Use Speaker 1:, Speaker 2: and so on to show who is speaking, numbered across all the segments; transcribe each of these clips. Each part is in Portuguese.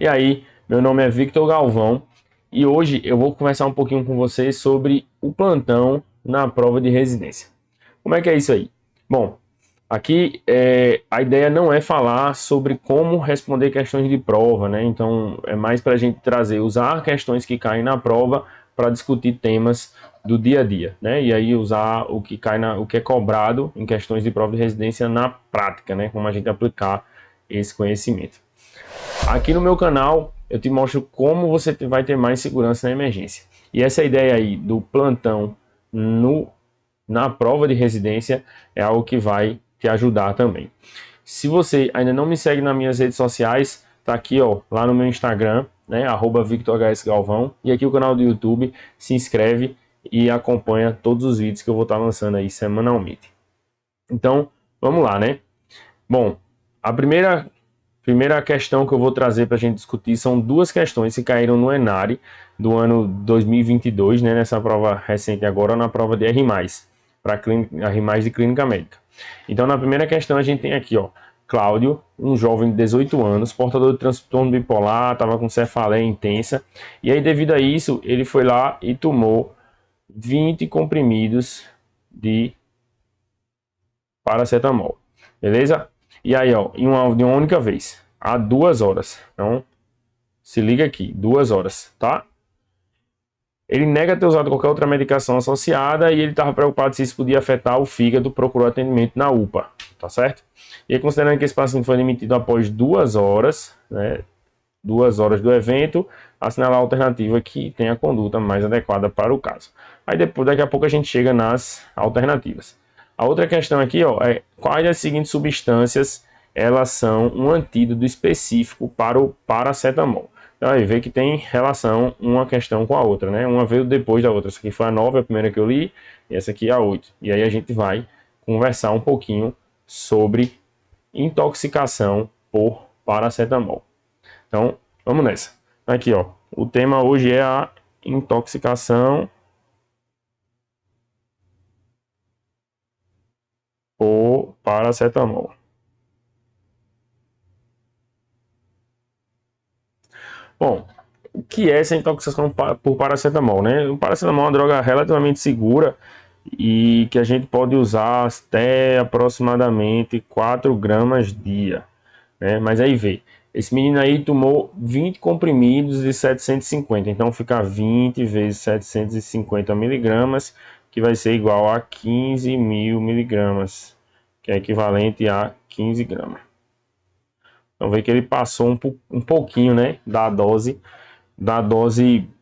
Speaker 1: E aí, meu nome é Victor Galvão e hoje eu vou conversar um pouquinho com vocês sobre o plantão na prova de residência. Como é que é isso aí? Bom, aqui a ideia não é falar sobre como responder questões de prova, né? Então é mais para a gente usar questões que caem na prova para discutir temas do dia a dia, né? E aí usar o que o que é cobrado em questões de prova de residência na prática, né? Como a gente aplicar esse conhecimento. Aqui no meu canal eu te mostro como você vai ter mais segurança na emergência. E essa ideia aí do plantão na prova de residência é algo que vai te ajudar também. Se você ainda não me segue nas minhas redes sociais, tá aqui ó, lá no meu Instagram, né, @VictorHSGalvão, e aqui o canal do YouTube, se inscreve e acompanha todos os vídeos que eu vou estar lançando aí semanalmente. Então, vamos lá, né? Bom, a primeira questão que eu vou trazer para a gente discutir são duas questões que caíram no ENARE do ano 2022, né, nessa prova recente agora, na prova de R+, para R+ de Clínica Médica. Então, na primeira questão a gente tem aqui, ó, Cláudio, um jovem de 18 anos, portador de transtorno bipolar, estava com cefaleia intensa, e aí devido a isso, ele foi lá e tomou 20 comprimidos de paracetamol, beleza? E aí, ó, de uma única vez, há 2 horas. Então, se liga aqui, 2 horas, tá? Ele nega ter usado qualquer outra medicação associada e ele estava preocupado se isso podia afetar o fígado, procurou atendimento na UPA, tá certo? E aí, considerando que esse paciente foi admitido após 2 horas, né, 2 horas do evento, assinalar a alternativa que tem a conduta mais adequada para o caso. Aí depois, daqui a pouco a gente chega nas alternativas. A outra questão aqui, ó, é quais das seguintes substâncias elas são um antídoto específico para o paracetamol. Então aí vê que tem relação uma questão com a outra, né? Uma veio depois da outra. Essa aqui foi a 9, a primeira que eu li, e essa aqui é a 8. E aí a gente vai conversar um pouquinho sobre intoxicação por paracetamol. Então, vamos nessa. Aqui, ó. O tema hoje é a intoxicação por paracetamol. Bom, o que é essa intoxicação por paracetamol, né? O paracetamol é uma droga relativamente segura e que a gente pode usar até aproximadamente 4 gramas dia, né? Mas aí vê, esse menino aí tomou 20 comprimidos de 750, então fica 20 vezes 750 miligramas, que vai ser igual a 15.000 miligramas, que é equivalente a 15 gramas. Então vê que ele passou um pouquinho, né, da dose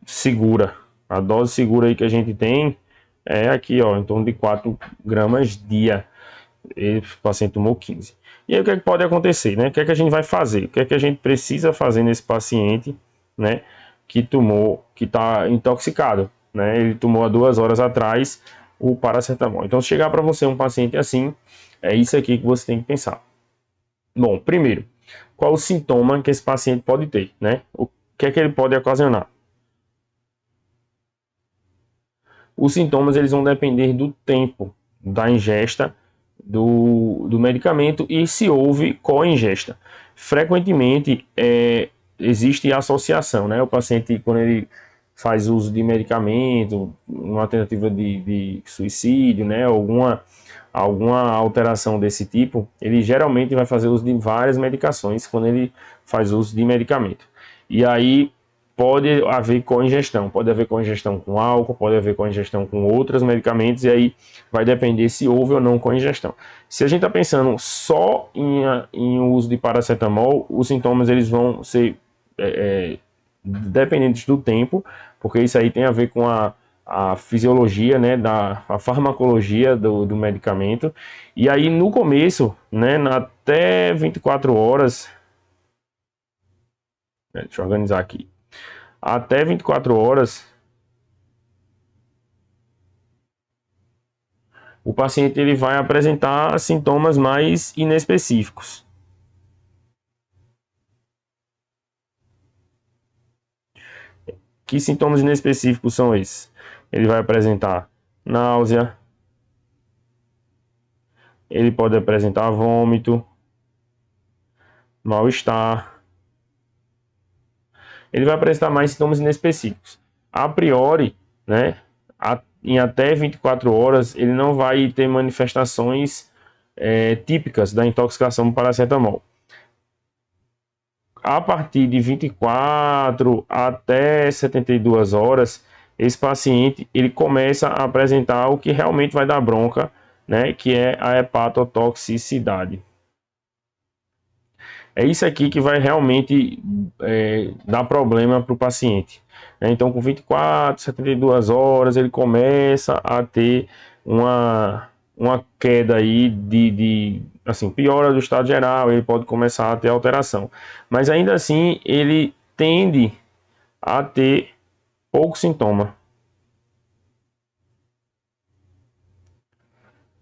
Speaker 1: segura. A dose segura aí que a gente tem é aqui, ó, em torno de 4 gramas dia. E o paciente tomou 15. E aí o que é que pode acontecer, né? O que é que a gente vai fazer? O que é que a gente precisa fazer nesse paciente, né, que está intoxicado, né? Ele tomou há 2 horas atrás o paracetamol. Então, se chegar para você um paciente assim, é isso aqui que você tem que pensar. Bom, primeiro, qual o sintoma que esse paciente pode ter, né? O que é que ele pode ocasionar? Os sintomas eles vão depender do tempo da ingesta do medicamento e se houve co-ingesta. Frequentemente existe associação, né? O paciente, quando ele faz uso de medicamento, uma tentativa de suicídio, né? Alguma alteração desse tipo, ele geralmente vai fazer uso de várias medicações quando ele faz uso de medicamento. E aí pode haver coingestão, pode haver coingestão com álcool, pode haver coingestão com outros medicamentos, e aí vai depender se houve ou não coingestão. Se a gente está pensando só em uso de paracetamol, os sintomas eles vão ser dependentes do tempo, porque isso aí tem a ver com a fisiologia, né, a farmacologia do medicamento. E aí no começo, né, até 24 horas, deixa eu organizar aqui, até 24 horas, o paciente ele vai apresentar sintomas mais inespecíficos. Que sintomas inespecíficos são esses? Ele vai apresentar náusea, ele pode apresentar vômito, mal-estar, ele vai apresentar mais sintomas inespecíficos. A priori, né, em até 24 horas, ele não vai ter manifestações típicas da intoxicação por paracetamol. A partir de 24 até 72 horas, esse paciente ele começa a apresentar o que realmente vai dar bronca, né, que é a hepatotoxicidade. É isso aqui que vai realmente dar problema para o paciente. Então, com 24, 72 horas, ele começa a ter uma queda aí assim, piora do estado geral, ele pode começar a ter alteração. Mas ainda assim, ele tende a ter pouco sintoma.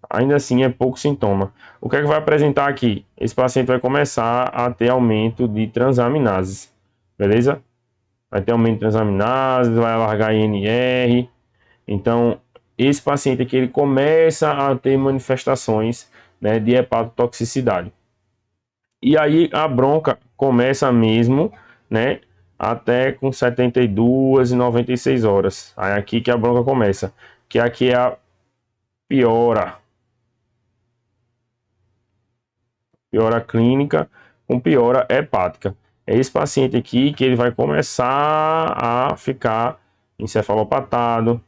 Speaker 1: Ainda assim é pouco sintoma. O que é que vai apresentar aqui? Esse paciente vai começar a ter aumento de transaminases, beleza? Vai ter aumento de transaminases, vai alargar INR. Então, esse paciente aqui ele começa a ter manifestações, né, de hepatotoxicidade. E aí a bronca começa mesmo, né, até com 72 e 96 horas. Aí aqui que a bronca começa, que aqui é a piora. Piora clínica com piora hepática. É esse paciente aqui que ele vai começar a ficar encefalopatado.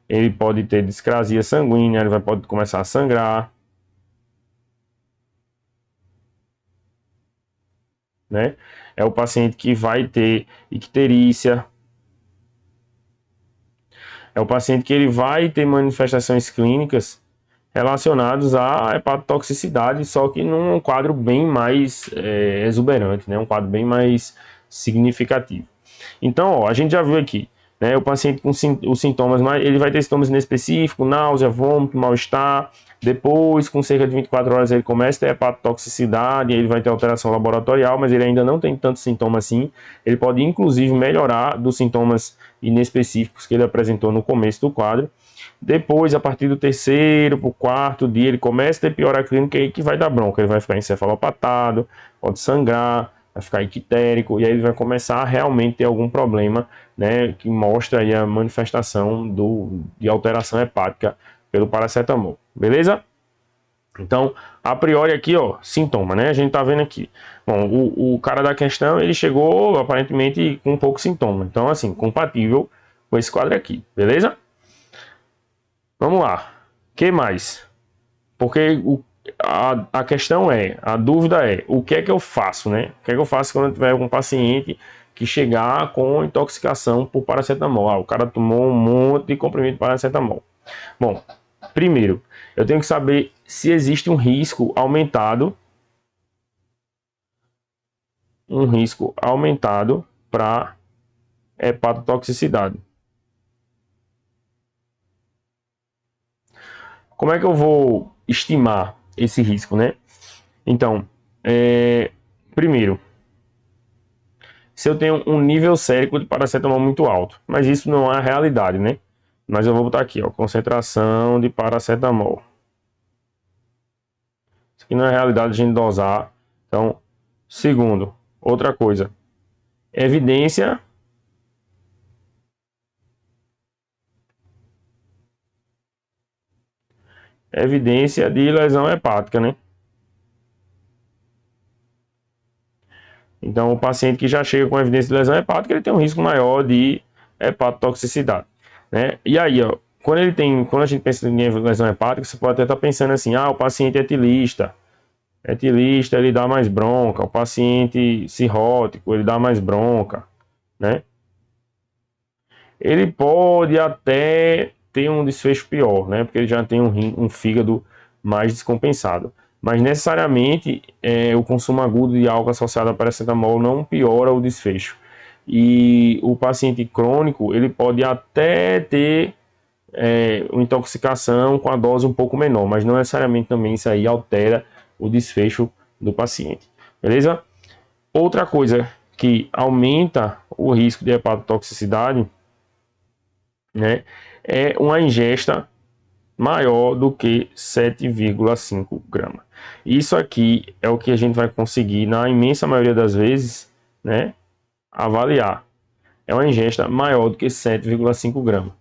Speaker 1: Ele pode ter discrasia sanguínea, ele pode começar a sangrar, né? É o paciente que vai ter icterícia. É o paciente que ele vai ter manifestações clínicas relacionados à hepatotoxicidade, só que num quadro bem mais exuberante, né? Um quadro bem mais significativo. Então, ó, a gente já viu aqui, né? O paciente com os sintomas, ele vai ter sintomas inespecíficos, náusea, vômito, mal-estar. Depois, com cerca de 24 horas, ele começa a ter hepatotoxicidade, ele vai ter alteração laboratorial, mas ele ainda não tem tanto sintoma assim. Ele pode, inclusive, melhorar dos sintomas inespecíficos que ele apresentou no começo do quadro. Depois, a partir do terceiro para o quarto dia, ele começa a ter piora clínica e que vai dar bronca. Ele vai ficar encefalopatado, pode sangrar, vai ficar ictérico, e aí ele vai começar a realmente ter algum problema, né, que mostra aí a manifestação de alteração hepática pelo paracetamol. Beleza? Então, a priori aqui, ó, sintoma, né? A gente tá vendo aqui. Bom, o cara da questão, ele chegou aparentemente com pouco sintoma. Então, assim, compatível com esse quadro aqui, beleza? Vamos lá. Que mais? Porque a questão a dúvida é, o que é que eu faço, né? O que é que eu faço quando eu tiver um paciente que chegar com intoxicação por paracetamol? Ah, o cara tomou um monte de comprimido de paracetamol. Bom, primeiro, eu tenho que saber se existe um risco aumentado para hepatotoxicidade. Como é que eu vou estimar esse risco, né? Então, primeiro, se eu tenho um nível sérico de paracetamol muito alto, mas isso não é a realidade, né? Mas eu vou botar aqui, ó, concentração de paracetamol. Isso aqui não é a realidade de a gente dosar. Então, segundo, outra coisa, evidência de lesão hepática, né? Então, o paciente que já chega com evidência de lesão hepática, ele tem um risco maior de hepatotoxicidade, né? E aí, ó, quando a gente pensa em lesão hepática, você pode até estar pensando assim, ah, o paciente é etilista. Etilista, ele dá mais bronca. O paciente cirrótico, ele dá mais bronca, né? Ele pode até ter um desfecho pior, né? Porque ele já tem um fígado mais descompensado. Mas necessariamente o consumo agudo de álcool associado a paracetamol não piora o desfecho. E o paciente crônico, ele pode até ter uma intoxicação com a dose um pouco menor, mas não necessariamente também isso aí altera o desfecho do paciente. Beleza? Outra coisa que aumenta o risco de hepatotoxicidade, né, é uma ingesta maior do que 7,5 gramas. Isso aqui é o que a gente vai conseguir, na imensa maioria das vezes, né, avaliar. É uma ingesta maior do que 7,5 gramas.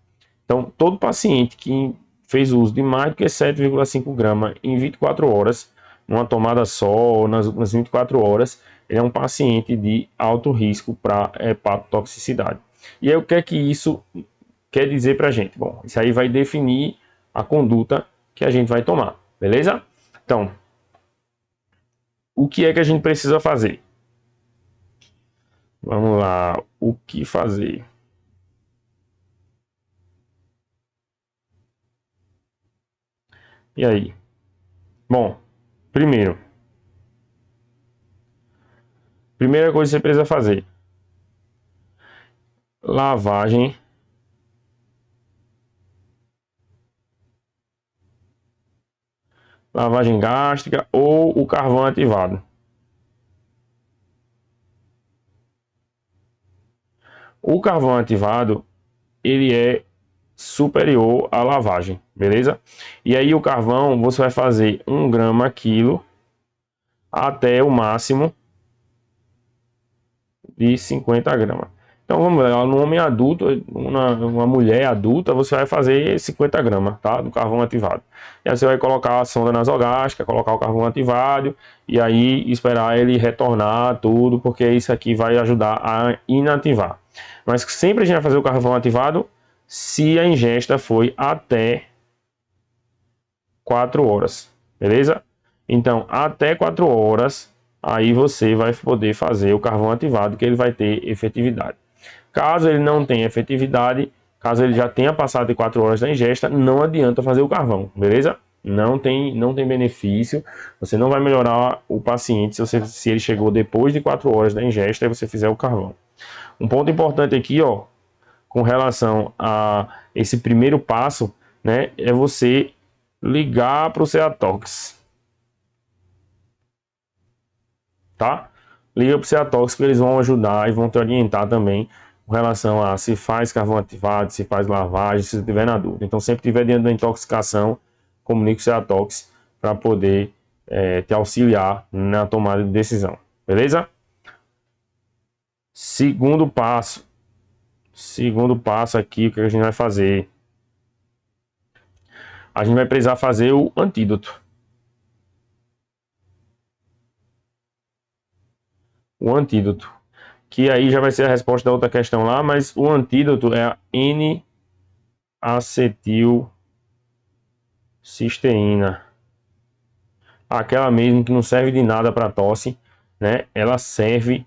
Speaker 1: Então, todo paciente que fez uso de mais do que 7,5 gramas em 24 horas, numa tomada só, nas últimas 24 horas, ele é um paciente de alto risco para hepatotoxicidade. E aí, o que é que isso quer dizer para a gente? Bom, isso aí vai definir a conduta que a gente vai tomar, beleza? Então, o que é que a gente precisa fazer? Vamos lá, o que fazer? E aí? Bom, primeira coisa que você precisa fazer: lavagem gástrica ou o carvão ativado. O carvão ativado, ele é superior à lavagem, beleza? E aí o carvão, você vai fazer 1 grama quilo até o máximo de 50 gramas. Então vamos lá, no homem adulto, uma mulher adulta, você vai fazer 50 gramas, tá? Do carvão ativado. E aí você vai colocar a sonda nasogástrica, colocar o carvão ativado e aí esperar ele retornar tudo, porque isso aqui vai ajudar a inativar. Mas sempre a gente vai fazer o carvão ativado se a ingesta foi até 4 horas, beleza? Então, até 4 horas, aí você vai poder fazer o carvão ativado, que ele vai ter efetividade. Caso ele não tenha efetividade, caso ele já tenha passado de 4 horas da ingesta, não adianta fazer o carvão, beleza? Não tem benefício, você não vai melhorar o paciente se ele chegou depois de 4 horas da ingesta e você fizer o carvão. Um ponto importante aqui, ó, com relação a esse primeiro passo, né, é você ligar para o Ceatox, tá? Liga para o Ceatox que eles vão ajudar e vão te orientar também com relação a se faz carvão ativado, se faz lavagem, se estiver na dúvida. Então, sempre que estiver dentro da intoxicação, comunique o Ceatox para poder te auxiliar na tomada de decisão, beleza? Segundo passo aqui, o que a gente vai fazer? A gente vai precisar fazer o antídoto. O antídoto, que aí já vai ser a resposta da outra questão lá, mas o antídoto é a N-acetilcisteína. Aquela mesmo que não serve de nada para tosse, né? Ela serve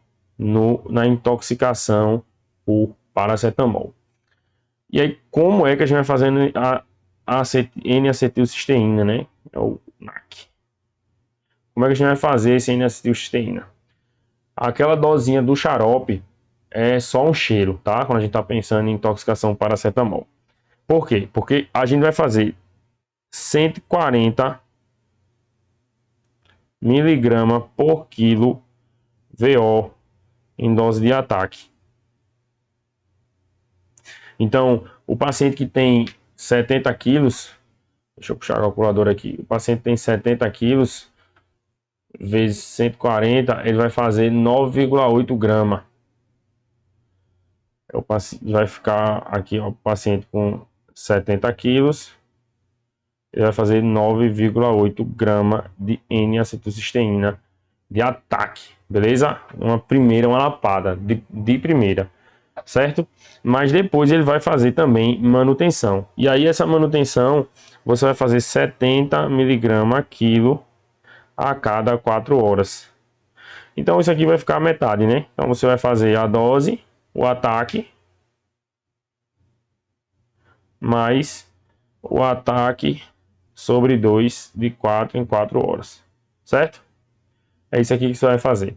Speaker 1: na intoxicação por paracetamol. E aí, como é que a gente vai fazendo a N-acetilcisteína, né? É o NAC. Como é que a gente vai fazer esse N-acetilcisteína? Aquela dosinha do xarope é só um cheiro, tá? Quando a gente está pensando em intoxicação por paracetamol. Por quê? Porque a gente vai fazer 140 miligramas por quilo VO em dose de ataque. Então, o paciente que tem 70 quilos, deixa eu puxar a calculadora aqui, o paciente tem 70 quilos, vezes 140, ele vai fazer 9,8 gramas. Vai ficar aqui, ó, o paciente com 70 quilos, ele vai fazer 9,8 gramas de N-acetilcisteína de ataque, beleza? Uma lapada de primeira, certo? Mas depois ele vai fazer também manutenção. E aí essa manutenção, você vai fazer 70 miligramas quilo a cada 4 horas. Então isso aqui vai ficar a metade, né? Então você vai fazer a dose, o ataque, mais o ataque sobre 2 de 4 em 4 horas, certo? É isso aqui que você vai fazer.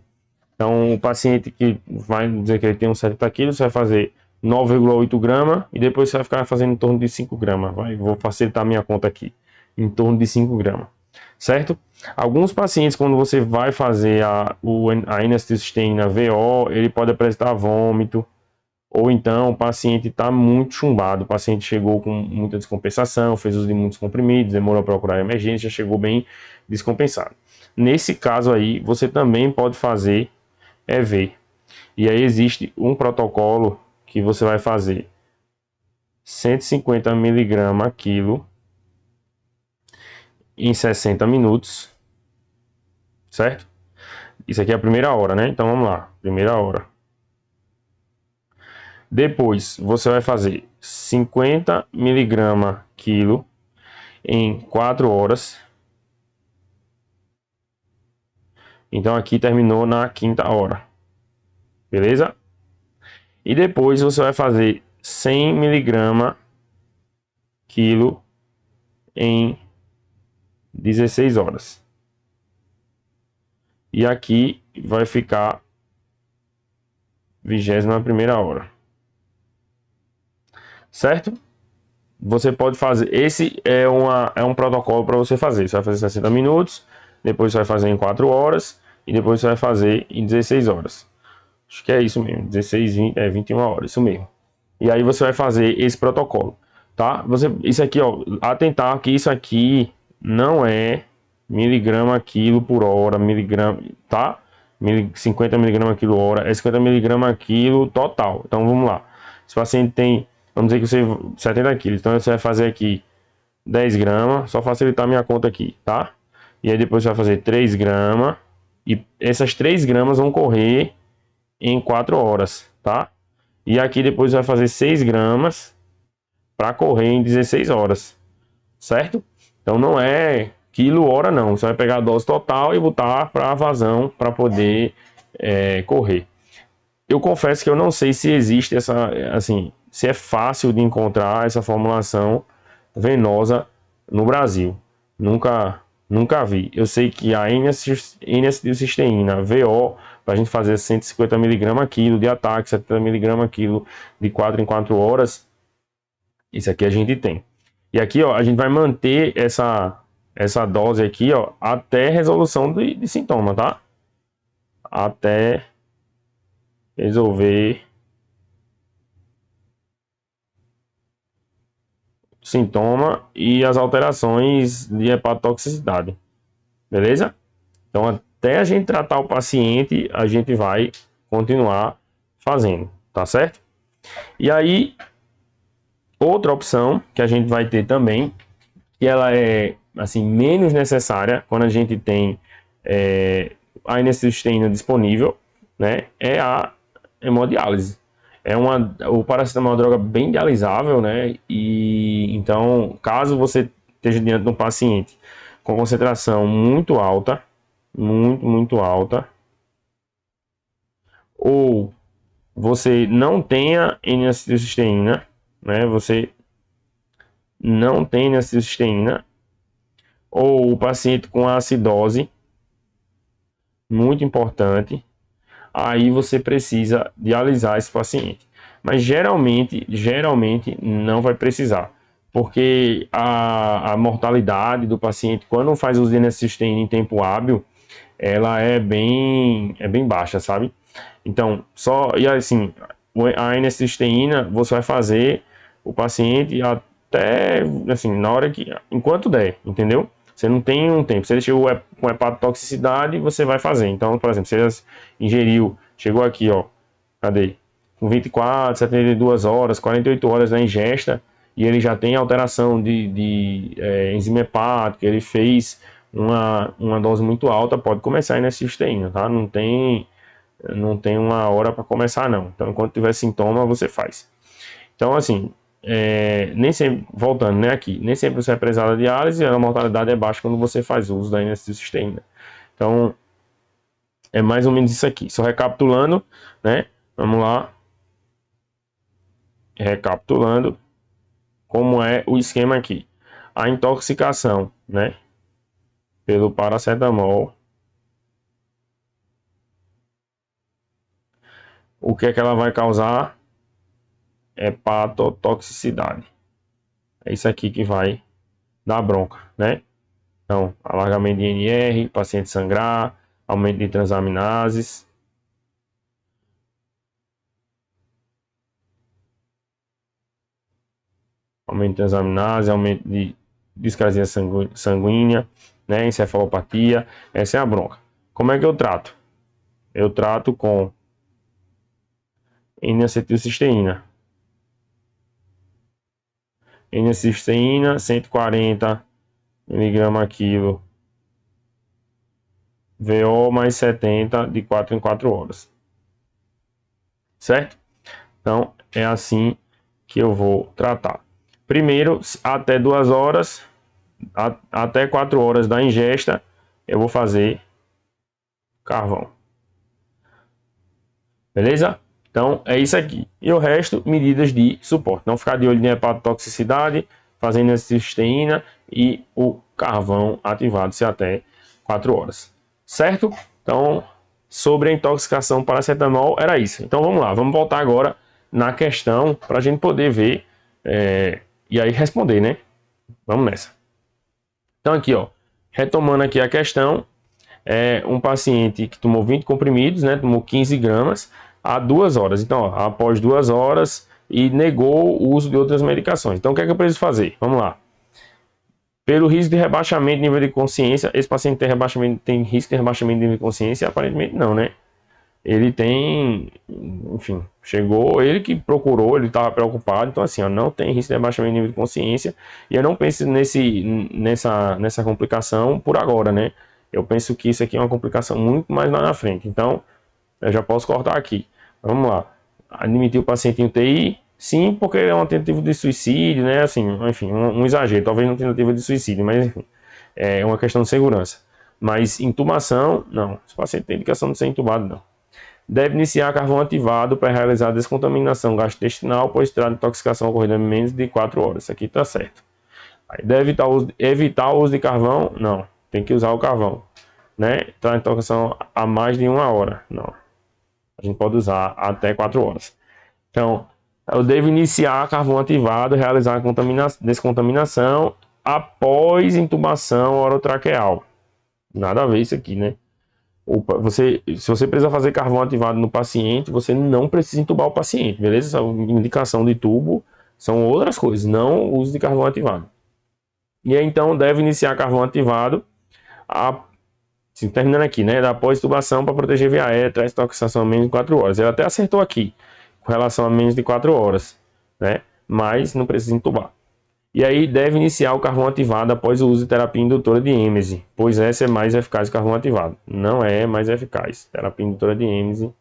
Speaker 1: Então o paciente que vai dizer que ele tem uns 70 quilos, você vai fazer 9,8 gramas e depois você vai ficar fazendo em torno de 5 gramas. Vou facilitar a minha conta aqui. Em torno de 5 gramas. Certo? Alguns pacientes, quando você vai fazer a N-acetilcisteína VO, ele pode apresentar vômito Ou então o paciente está muito chumbado, o paciente chegou com muita descompensação, fez uso de muitos comprimidos, demorou a procurar emergência, chegou bem descompensado. Nesse caso aí, você também pode fazer EV. E aí existe um protocolo que você vai fazer 150 mg quilo em 60 minutos, certo? Isso aqui é a primeira hora, né? Então vamos lá, primeira hora. Depois você vai fazer 50 mg quilo em 4 horas. Então aqui terminou na quinta hora, beleza? E depois você vai fazer 100 mg quilo em 16 horas. E aqui vai ficar 21ª hora. Certo? Você pode fazer, esse é um protocolo para você fazer. Você vai fazer 60 minutos, depois você vai fazer em 4 horas e depois você vai fazer em 16 horas. Acho que é isso mesmo, 16, 20, 21 horas, isso mesmo. E aí você vai fazer esse protocolo, tá? Isso aqui, ó, atentar que isso aqui não é miligrama quilo por hora, miligrama, tá? 50 miligrama quilo hora, é 50 miligrama quilo total. Então vamos lá. Se o paciente tem, vamos dizer que você 70 quilos, então você vai fazer aqui 10 gramas, só facilitar minha conta aqui, tá? E aí depois você vai fazer 3 gramas, e essas 3 gramas vão correr em 4 horas, tá? E aqui depois vai fazer 6 gramas para correr em 16 horas, certo? Então não é quilo hora não, você vai pegar a dose total e botar para vazão para poder correr. Eu confesso que eu não sei se existe essa, assim, se é fácil de encontrar essa formulação venosa no Brasil. Nunca vi. Eu sei que a N-acetilcisteína VO, para a gente fazer 150 mg quilo de ataque, 70 mg quilo de 4 em 4 horas, isso aqui a gente tem. E aqui, ó, a gente vai manter essa dose aqui, ó, até resolução de sintoma, tá? Até resolver sintoma e as alterações de hepatotoxicidade, beleza? Então, até a gente tratar o paciente, a gente vai continuar fazendo, tá certo? E aí, outra opção que a gente vai ter também, que ela é assim menos necessária quando a gente tem a N-acetilcisteína disponível, né? É a hemodiálise. O paracetamol é uma droga bem dialisável, né? E então, caso você esteja diante de um paciente com concentração muito alta, muito alta, ou você não tenha N-acetilcisteína, né? Você não tem N-acetilcisteína, ou o paciente com acidose, muito importante, aí você precisa dialisar esse paciente. Mas geralmente não vai precisar, porque a mortalidade do paciente quando faz uso de N-acetilcisteína em tempo hábil, ela é bem baixa, sabe? Então, e assim, a N-acetilcisteína você vai fazer o paciente até, assim, na hora que, enquanto der, entendeu? Você não tem um tempo. Se ele chegou com hepatotoxicidade, você vai fazer. Então, por exemplo, se ele ingeriu, chegou aqui, ó, cadê? Com 24, 72 horas, 48 horas da ingesta, e ele já tem alteração de enzima hepática, ele fez uma dose muito alta, pode começar a N-acetilcisteína, tá? Não tem uma hora para começar, não. Então, enquanto tiver sintoma, você faz. Então, assim, nem sempre, voltando, né, aqui, nem sempre você é prezado a diálise, a mortalidade é baixa quando você faz uso da N-acetilcisteína. Então, é mais ou menos isso aqui. Só recapitulando, né, vamos lá. Recapitulando, como é o esquema aqui. A intoxicação, né, pelo paracetamol. O que é que ela vai causar? Hepatotoxicidade. É isso aqui que vai dar bronca, né? Então, alargamento de NR, paciente sangrar, aumento de transaminases. aumento de transaminase, aumento de discrasia sanguínea, né, encefalopatia. Essa é a bronca. Como é que eu trato? Eu trato com N-acetilcisteína. N-acetilcisteína, 140 mg quilo. VO mais 70 de 4 em 4 horas. Certo? Então, é assim que eu vou tratar. Primeiro, até 2 horas, até 4 horas da ingesta, eu vou fazer carvão. Beleza? Então, é isso aqui. E o resto, medidas de suporte. Não ficar de olho em hepatotoxicidade, fazendo a cisteína e o carvão ativado se até 4 horas. Certo? Então, sobre a intoxicação por paracetamol, era isso. Então, vamos lá. Vamos voltar agora na questão para a gente poder ver e aí responder, né? Vamos nessa. Então, aqui, ó. Retomando aqui a questão. Um paciente que tomou 20 comprimidos, né, tomou 15 gramas há 2 horas. Então, ó, após 2 horas e negou o uso de outras medicações. Então, o que é que eu preciso fazer? Vamos lá. Pelo risco de rebaixamento de nível de consciência, esse paciente tem risco de rebaixamento de nível de consciência? Aparentemente não, né? Ele tem, enfim, chegou, ele que procurou, ele estava preocupado, então assim, ó, não tem risco de rebaixamento de nível de consciência, e eu não penso nessa complicação por agora, né? Eu penso que isso aqui é uma complicação muito mais lá na frente, então eu já posso cortar aqui. Vamos lá, admitir o paciente em UTI, sim, porque é uma tentativa de suicídio, né? Assim, enfim, um exagero, talvez não tentativa de suicídio, mas enfim, é uma questão de segurança. Mas intubação, não, esse paciente tem indicação de ser intubado, não. Deve iniciar carvão ativado para realizar a descontaminação gastrointestinal, pois terá intoxicação ocorrida em menos de 4 horas. Isso aqui está certo. Aí deve evitar o uso de carvão? Não. Tem que usar o carvão. Né? Terá intoxicação a mais de 1 hora? Não. A gente pode usar até 4 horas. Então, eu devo iniciar carvão ativado, realizar a descontaminação após intubação orotraqueal. Nada a ver isso aqui, né? Se você precisa fazer carvão ativado no paciente, você não precisa entubar o paciente, beleza? Essa indicação de tubo são outras coisas, não o uso de carvão ativado. E aí, então, deve iniciar carvão ativado, terminando aqui, né? Após tubação para proteger via aérea, traz intoxicação a menos de 4 horas. Ele até acertou aqui, com relação a menos de 4 horas, né? Mas não precisa entubar. E aí deve iniciar o carvão ativado após o uso de terapia indutora de Êmese, pois essa é mais eficaz que o carvão ativado. Não é mais eficaz. Terapia indutora de Êmese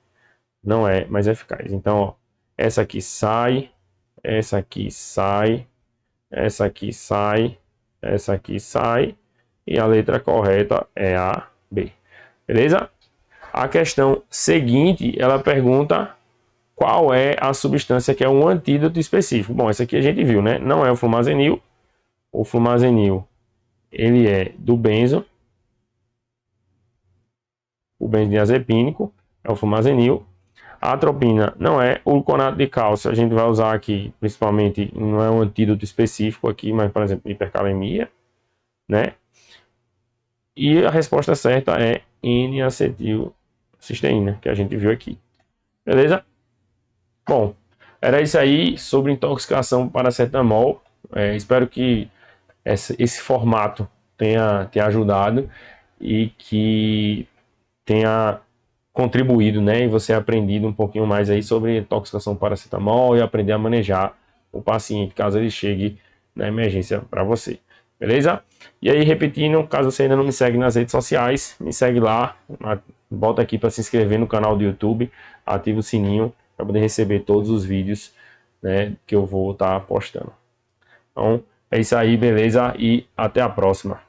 Speaker 1: não é mais eficaz. Então, ó, essa aqui sai, essa aqui sai, essa aqui sai, essa aqui sai, e a letra correta é a B. Beleza? A questão seguinte, ela pergunta qual é a substância que é um antídoto específico. Bom, essa aqui a gente viu, né? Não é o flumazenil. O flumazenil, ele é do benzo. O benzodiazepínico é o flumazenil. A atropina não é. O gluconato de cálcio a gente vai usar aqui, principalmente, não é um antídoto específico aqui, mas, por exemplo, hipercalemia, né? E a resposta certa é N-acetilcisteína, que a gente viu aqui. Beleza? Bom, era isso aí sobre intoxicação por paracetamol. Espero que esse formato tenha ajudado e que tenha contribuído, né? E você aprendido um pouquinho mais aí sobre intoxicação por paracetamol e aprender a manejar o paciente caso ele chegue na emergência para você. Beleza? E aí, repetindo, caso você ainda não me segue nas redes sociais, me segue lá, volta aqui para se inscrever no canal do YouTube, ativa o sininho para poder receber todos os vídeos, né, que eu vou estar postando. Então, é isso aí, beleza? E até a próxima.